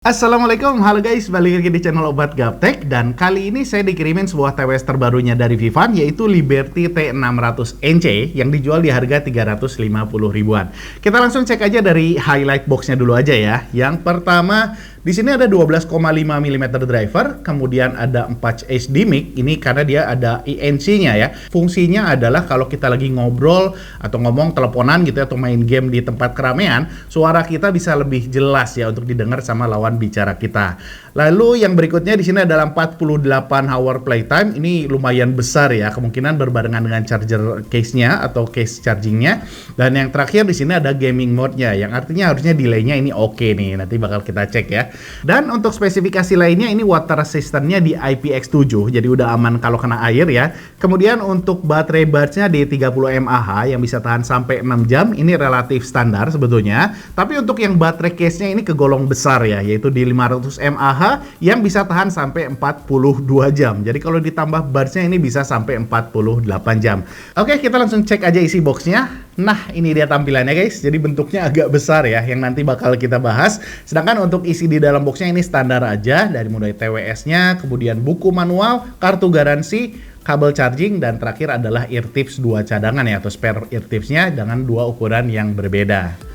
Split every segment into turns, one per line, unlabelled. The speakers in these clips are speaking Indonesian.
Assalamualaikum, halo guys, balik lagi di channel Obat Gaptek. Dan kali ini saya dikirimin sebuah TWS terbarunya dari Vivan, yaitu Liberty T600NC yang dijual di harga 350 ribuan. Kita langsung cek aja dari highlight boxnya dulu aja ya. Yang pertama, di sini ada 12,5 mm driver, kemudian ada 4 HD mic, ini karena dia ada INC-nya ya. Fungsinya adalah kalau kita lagi ngobrol atau ngomong teleponan gitu ya, atau main game di tempat keramaian, suara kita bisa lebih jelas ya untuk didengar sama lawan bicara kita. Lalu yang berikutnya di sini adalah 48 hour playtime. Ini lumayan besar ya, kemungkinan berbarengan dengan charger case-nya atau case charging-nya. Dan yang terakhir di sini ada gaming mode-nya, yang artinya harusnya delay-nya ini oke nih. Nanti bakal kita cek ya. Dan untuk spesifikasi lainnya ini water resistance-nya di IPX7, jadi udah aman kalau kena air ya. Kemudian untuk baterai barge-nya di 30 mAh yang bisa tahan sampai 6 jam, ini relatif standar sebetulnya. Tapi untuk yang baterai case-nya ini kegolong besar ya, yaitu di 500 mAh yang bisa tahan sampai 42 jam. Jadi kalau ditambah barge-nya ini bisa sampai 48 jam. Oke, kita langsung cek aja isi box-nya. Nah, ini dia tampilannya guys. Jadi bentuknya agak besar ya, yang nanti bakal kita bahas. Sedangkan untuk isi di dalam boxnya ini standar aja, dari mulai TWS-nya, kemudian buku manual, kartu garansi, kabel charging, dan terakhir adalah ear tips 2 cadangan ya, atau spare ear tips-nya dengan 2 ukuran yang berbeda.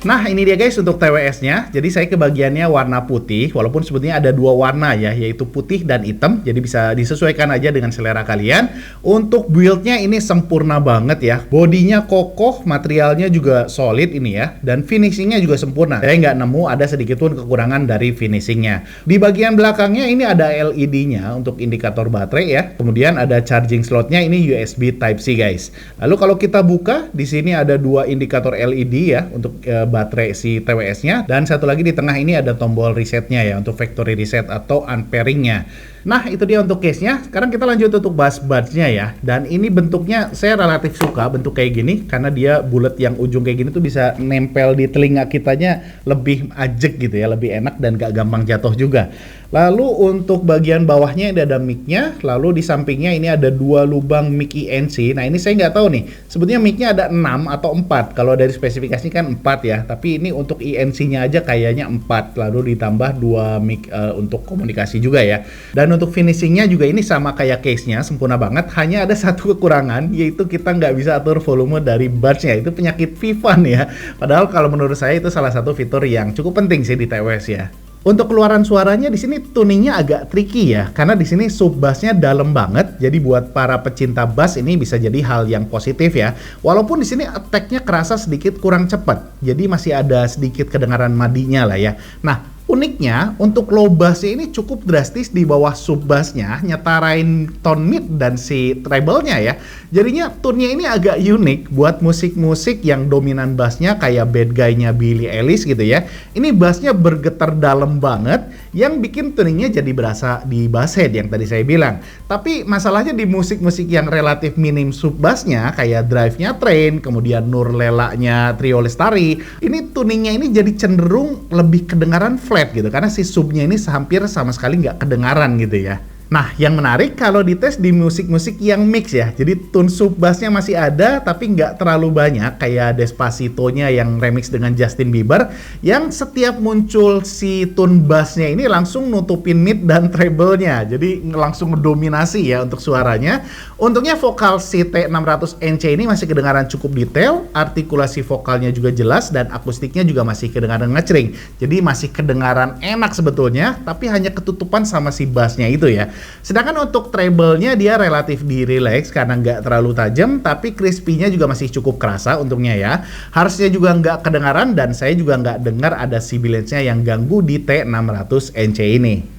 Nah, ini dia guys untuk TWS-nya. Jadi saya kebagiannya warna putih, walaupun sebetulnya ada 2 warna ya, yaitu putih dan hitam. Jadi bisa disesuaikan aja dengan selera kalian. Untuk build-nya ini sempurna banget ya. Bodinya kokoh, materialnya juga solid ini ya. Dan finishingnya juga sempurna. Saya nggak nemu ada sedikit pun kekurangan dari finishingnya. Di bagian belakangnya ini ada LED-nya untuk indikator baterai ya. Kemudian ada charging slot-nya, ini USB Type-C guys. Lalu kalau kita buka, di sini ada 2 indikator LED ya untuk baterai si TWS-nya, dan satu lagi di tengah ini ada tombol resetnya ya, untuk factory reset atau unpairing-nya. Nah, itu dia untuk case-nya. Sekarang kita lanjut untuk bahas buds-nya ya. Dan ini bentuknya saya relatif suka bentuk kayak gini, karena dia bulat yang ujung kayak gini tuh bisa nempel di telinga kitanya lebih ajek gitu ya, lebih enak dan gak gampang jatuh juga. Lalu untuk bagian bawahnya ada mic-nya, lalu di sampingnya ini ada 2 lubang mic INC. Nah, ini saya nggak tahu nih, sebetulnya mic-nya ada 6 atau 4. Kalau dari spesifikasi kan 4 ya, tapi ini untuk INC-nya aja kayaknya 4, lalu ditambah 2 mic untuk komunikasi juga ya. Dan untuk finishingnya juga ini sama kayak case-nya, sempurna banget. Hanya ada satu kekurangan, yaitu kita nggak bisa atur volume dari buds-nya. Itu penyakit Vivan ya. Padahal kalau menurut saya itu salah satu fitur yang cukup penting sih di TWS ya. Untuk keluaran suaranya di sini tuningnya agak tricky ya, karena di sini sub bassnya dalam banget. Jadi buat para pecinta bass ini bisa jadi hal yang positif ya. Walaupun di sini attack-nya kerasa sedikit kurang cepat, jadi masih ada sedikit kedengaran madinya lah ya. Nah, uniknya untuk low bass ini cukup drastis di bawah sub bassnya, nyetarain tone mid dan si treble-nya ya. Jadinya tone-nya ini agak unik buat musik-musik yang dominan bassnya kayak Bad Guy-nya Billie Eilish gitu ya. Ini bassnya bergetar dalam banget, yang bikin tuningnya jadi berasa di bass head yang tadi saya bilang. Tapi masalahnya di musik-musik yang relatif minim sub bassnya kayak Drive-nya Train, kemudian Nur Lela-nya Trio Lestari, ini tuningnya ini jadi cenderung lebih kedengaran flat gitu, karena si subnya ini hampir sama sekali nggak kedengaran gitu ya. Nah, yang menarik kalau dites di musik-musik yang mix ya, jadi tune sub bassnya masih ada tapi nggak terlalu banyak, kayak Despacito-nya yang remix dengan Justin Bieber, yang setiap muncul si tune bassnya ini langsung nutupin mid dan treble-nya, jadi langsung mendominasi ya untuk suaranya. Untungnya vokal si T600NC ini masih kedengaran cukup detail, artikulasi vokalnya juga jelas, dan akustiknya juga masih kedengaran ngecering. Jadi masih kedengaran enak sebetulnya, tapi hanya ketutupan sama si bassnya itu ya. Sedangkan untuk treble-nya dia relatif di-relax karena nggak terlalu tajam, tapi crispy-nya juga masih cukup kerasa untungnya ya. Harusnya juga nggak kedengaran, dan saya juga nggak dengar ada sibilance-nya yang ganggu di T600NC ini.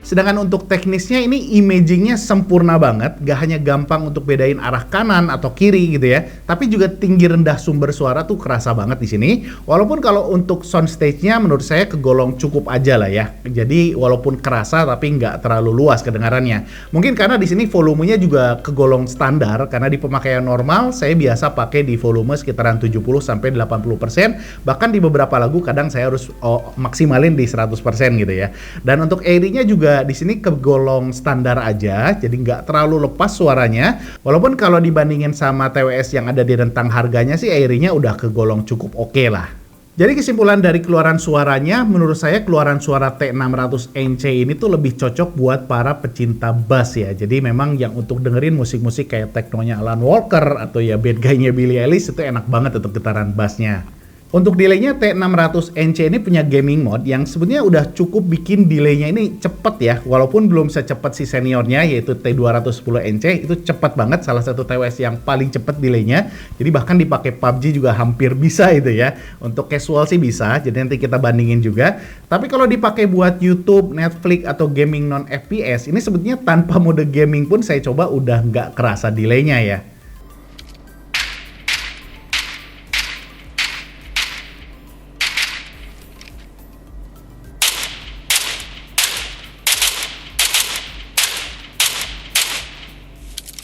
Sedangkan untuk teknisnya ini imagingnya sempurna banget, gak hanya gampang untuk bedain arah kanan atau kiri gitu ya, tapi juga tinggi rendah sumber suara tuh kerasa banget di sini. Walaupun kalau untuk soundstage-nya menurut saya kegolong cukup aja lah ya. Jadi walaupun kerasa tapi nggak terlalu luas kedengarannya. Mungkin karena di sini volumenya juga kegolong standar, karena di pemakaian normal saya biasa pakai di volume sekitaran 70-80%, bahkan di beberapa lagu kadang saya harus maksimalin di 100% gitu ya. Dan untuk AD-nya juga juga di sini kegolong standar aja, jadi nggak terlalu lepas suaranya. Walaupun kalau dibandingin sama TWS yang ada di rentang harganya sih Airy-nya udah kegolong cukup oke lah. Jadi kesimpulan dari keluaran suaranya, menurut saya keluaran suara T600NC ini tuh lebih cocok buat para pecinta bass ya. Jadi memang yang untuk dengerin musik-musik kayak teknonya Alan Walker atau ya bad guy-nya Billie Eilish itu enak banget untuk getaran bassnya. Untuk delaynya T600NC ini punya gaming mode yang sebenarnya udah cukup bikin delaynya ini cepet ya. Walaupun belum secepat si seniornya yaitu T210NC, itu cepet banget, salah satu TWS yang paling cepet delaynya. Jadi bahkan dipakai PUBG juga hampir bisa itu ya. Untuk casual sih bisa, jadi nanti kita bandingin juga. Tapi kalau dipakai buat YouTube, Netflix, atau gaming non FPS, ini sebetulnya tanpa mode gaming pun saya coba udah nggak kerasa delaynya ya.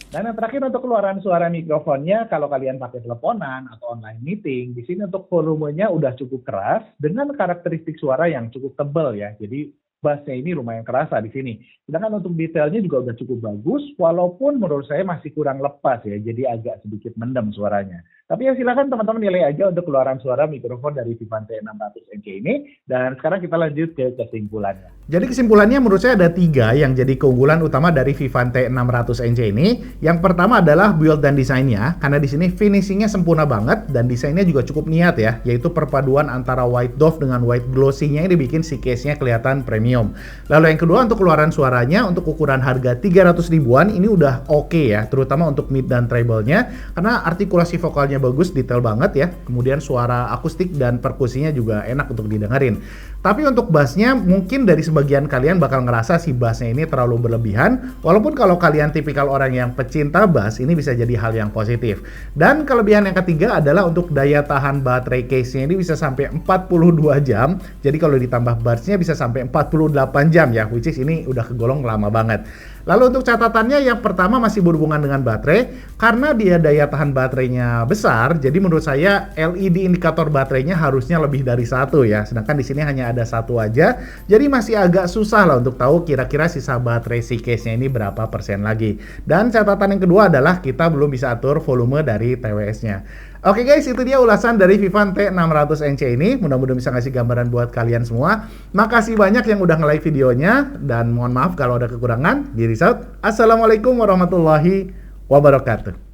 Dan yang terakhir untuk keluaran suara mikrofonnya, kalau kalian pakai teleponan atau online meeting, di sini untuk volumenya udah cukup keras dengan karakteristik suara yang cukup tebal ya. Jadi bassnya ini lumayan kerasa di sini. Sedangkan untuk detailnya juga udah cukup bagus, walaupun menurut saya masih kurang lepas ya, jadi agak sedikit mendem suaranya. Tapi ya silakan teman-teman nilai aja untuk keluaran suara mikrofon dari Vivante 600NC ini. Dan sekarang kita lanjut ke kesimpulannya. Jadi kesimpulannya menurut saya ada 3 yang jadi keunggulan utama dari Vivante 600NC ini. Yang pertama adalah build dan desainnya, karena di sini finishingnya sempurna banget dan desainnya juga cukup niat ya, yaitu perpaduan antara white dove dengan white glossy-nya ini bikin si case-nya kelihatan premium. Lalu yang kedua untuk keluaran suaranya, untuk ukuran harga 300 ribuan ini udah oke ya, terutama untuk mid dan treble-nya, karena artikulasi vokalnya bagus, detail banget ya. Kemudian suara akustik dan perkusinya juga enak untuk didengerin. Tapi untuk bassnya mungkin dari sebagian kalian bakal ngerasa si bassnya ini terlalu berlebihan, walaupun kalau kalian tipikal orang yang pecinta bass, ini bisa jadi hal yang positif. Dan kelebihan yang ketiga adalah untuk daya tahan baterai case-nya ini bisa sampai 42 jam, jadi kalau ditambah bassnya bisa sampai 48 jam ya, which is ini udah kegolong lama banget. Lalu untuk catatannya, yang pertama masih berhubungan dengan baterai, karena dia daya tahan baterainya besar, jadi menurut saya LED indikator baterainya harusnya lebih dari 1 ya, sedangkan di sini hanya ada 1 aja, jadi masih agak susah lah untuk tahu kira-kira sisa baterai si case-nya ini berapa persen lagi. Dan catatan yang kedua adalah kita belum bisa atur volume dari TWS-nya. Oke guys, itu dia ulasan dari Vivante 600NC ini. Mudah-mudahan bisa ngasih gambaran buat kalian semua. Makasih banyak yang udah nge-like videonya. Dan mohon maaf kalau ada kekurangan. Diri out. Assalamualaikum warahmatullahi wabarakatuh.